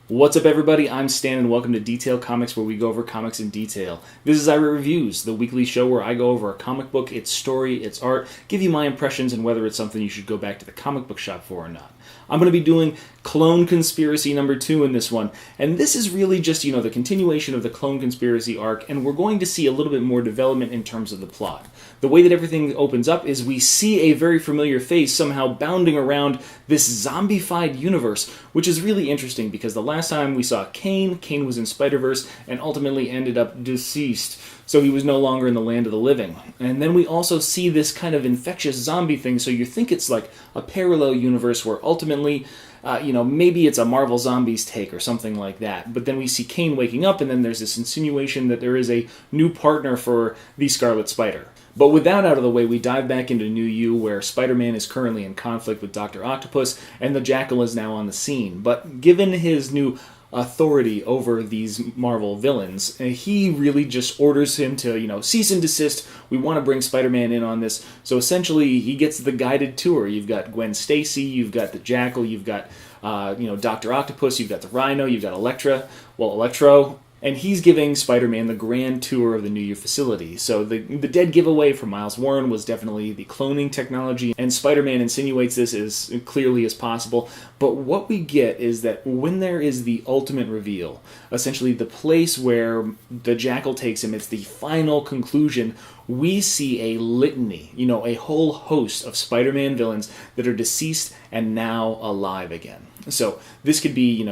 What's up, everybody? I'm Stan, and welcome to Detail Comics, where we go over comics in detail. This is iRate Reviews, the weekly show where I go over a comic book, its story, its art, give you my impressions, and whether it's something you should go back to the comic book shop for or not. I'm going to be doing Clone Conspiracy number 2 in this one, and this is really just, the continuation of the Clone Conspiracy arc, and we're going to see a little bit more development in terms of the plot. The way that everything opens up is we see a very familiar face somehow bounding around this zombified universe, which is really interesting because the last time we saw Kane was in Spider-Verse and ultimately ended up deceased, so he was no longer in the land of the living. And then we also see this kind of infectious zombie thing, so you think it's like a parallel universe where ultimately, maybe it's a Marvel Zombies take or something like that. But then we see Kane waking up, and then there's this insinuation that there is a new partner for the Scarlett Spider. But with that out of the way, we dive back into New U, where Spider-Man is currently in conflict with Dr. Octopus, and the Jackal is now on the scene. But given his new authority over these Marvel villains, he really just orders him to, cease and desist. We want to bring Spider-Man in on this. So essentially, he gets the guided tour. You've got Gwen Stacy, you've got the Jackal, you've got, Dr. Octopus, you've got the Rhino, you've got Electro, and he's giving Spider-Man the grand tour of the New U facility. So the dead giveaway from Miles Warren was definitely the cloning technology, and Spider-Man insinuates this as clearly as possible. But what we get is that when there is the ultimate reveal, essentially the place where the Jackal takes him, it's the final conclusion, we see a litany, a whole host of Spider-Man villains that are deceased and now alive again. So this could be,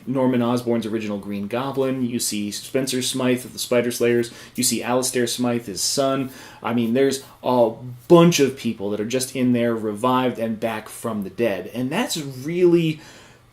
Norman Osborn's original Green Goblin, you see Spencer Smythe of the Spider Slayers, you see Alistair Smythe, his son. I mean, there's a bunch of people that are just in there, revived and back from the dead. And that's really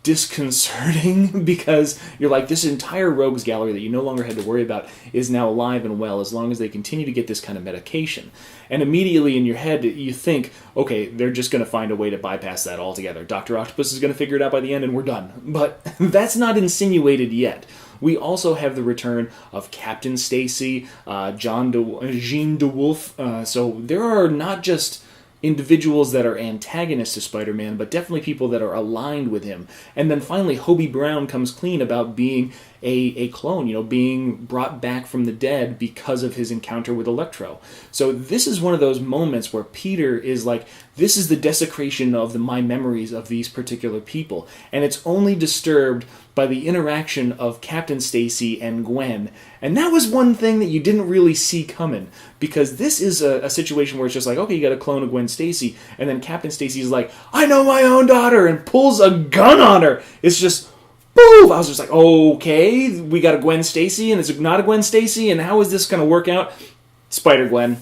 disconcerting because you're like, this entire rogues gallery that you no longer had to worry about is now alive and well as long as they continue to get this kind of medication. And immediately in your head you think, okay, they're just going to find a way to bypass that altogether. Dr. Octopus is going to figure it out by the end and we're done. But that's not insinuated yet. We also have the return of Captain Stacy, Jean DeWolf. So there are not just individuals that are antagonists to Spider-Man, but definitely people that are aligned with him. And then finally, Hobie Brown comes clean about being a clone, being brought back from the dead because of his encounter with Electro. So this is one of those moments where Peter is like, this is the desecration of my memories of these particular people. And it's only disturbed by the interaction of Captain Stacy and Gwen. And that was one thing that you didn't really see coming, because this is a situation where it's just like, okay, you got a clone of Gwen Stacy, and then Captain Stacy's like, I know my own daughter, and pulls a gun on her. It's just, boom! I was just like, okay, we got a Gwen Stacy, and it's not a Gwen Stacy, and how is this going to work out? Spider-Gwen.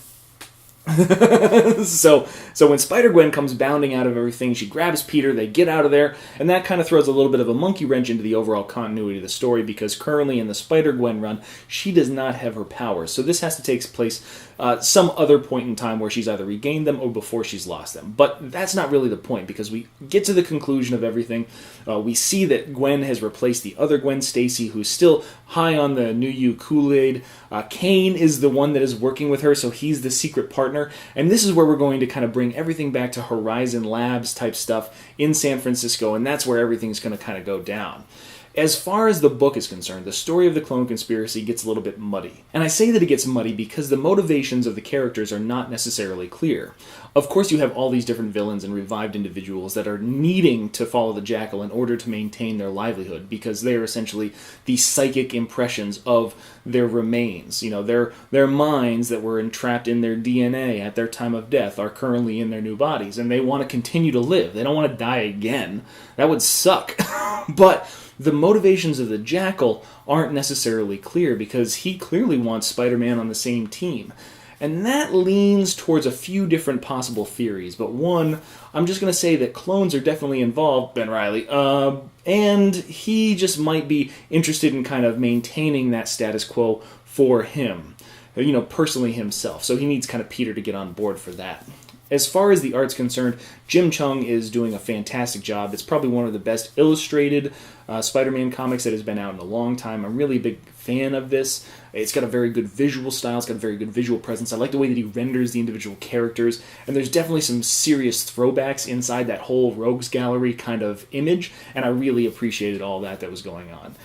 So when Spider-Gwen comes bounding out of everything, she grabs Peter, they get out of there, and that kind of throws a little bit of a monkey wrench into the overall continuity of the story, because currently in the Spider-Gwen run, she does not have her powers. So this has to take place some other point in time where she's either regained them or before she's lost them. But that's not really the point, because we get to the conclusion of everything. We see that Gwen has replaced the other Gwen Stacy, who's still high on the New U Kool-Aid. Kane is the one that is working with her, so he's the secret partner. And this is where we're going to kind of bring everything back to Horizon Labs type stuff in San Francisco, and that's where everything's going to kind of go down. As far as the book is concerned, the story of the Clone Conspiracy gets a little bit muddy. And I say that it gets muddy because the motivations of the characters are not necessarily clear. Of course, you have all these different villains and revived individuals that are needing to follow the Jackal in order to maintain their livelihood, because they are essentially the psychic impressions of their remains. Their minds that were entrapped in their DNA at their time of death are currently in their new bodies, and they want to continue to live. They don't want to die again. That would suck. But the motivations of the Jackal aren't necessarily clear, because he clearly wants Spider-Man on the same team. And that leans towards a few different possible theories. But one, I'm just going to say that clones are definitely involved, Ben Reilly, and he just might be interested in kind of maintaining that status quo for him, personally himself. So he needs kind of Peter to get on board for that. As far as the art's concerned, Jim Cheung is doing a fantastic job. It's probably one of the best illustrated Spider-Man comics that has been out in a long time. I'm really a big fan of this. It's got a very good visual style. It's got a very good visual presence. I like the way that he renders the individual characters. And there's definitely some serious throwbacks inside that whole rogues gallery kind of image. And I really appreciated all that was going on.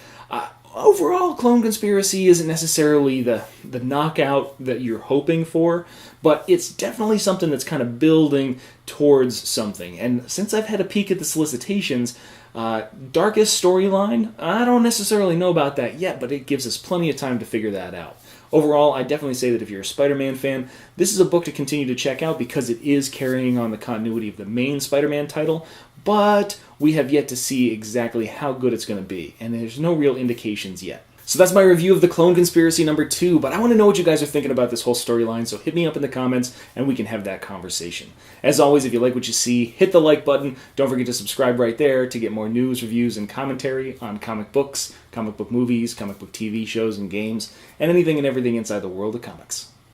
Overall, Clone Conspiracy isn't necessarily the knockout that you're hoping for, but it's definitely something that's kind of building towards something. And since I've had a peek at the solicitations, darkest storyline, I don't necessarily know about that yet, but it gives us plenty of time to figure that out. Overall, I definitely say that if you're a Spider-Man fan, this is a book to continue to check out because it is carrying on the continuity of the main Spider-Man title, but we have yet to see exactly how good it's going to be, and there's no real indications yet. So that's my review of the Clone Conspiracy #2, but I want to know what you guys are thinking about this whole storyline, so hit me up in the comments and we can have that conversation. As always, if you like what you see, hit the like button. Don't forget to subscribe right there to get more news, reviews, and commentary on comic books, comic book movies, comic book TV shows and games, and anything and everything inside the world of comics.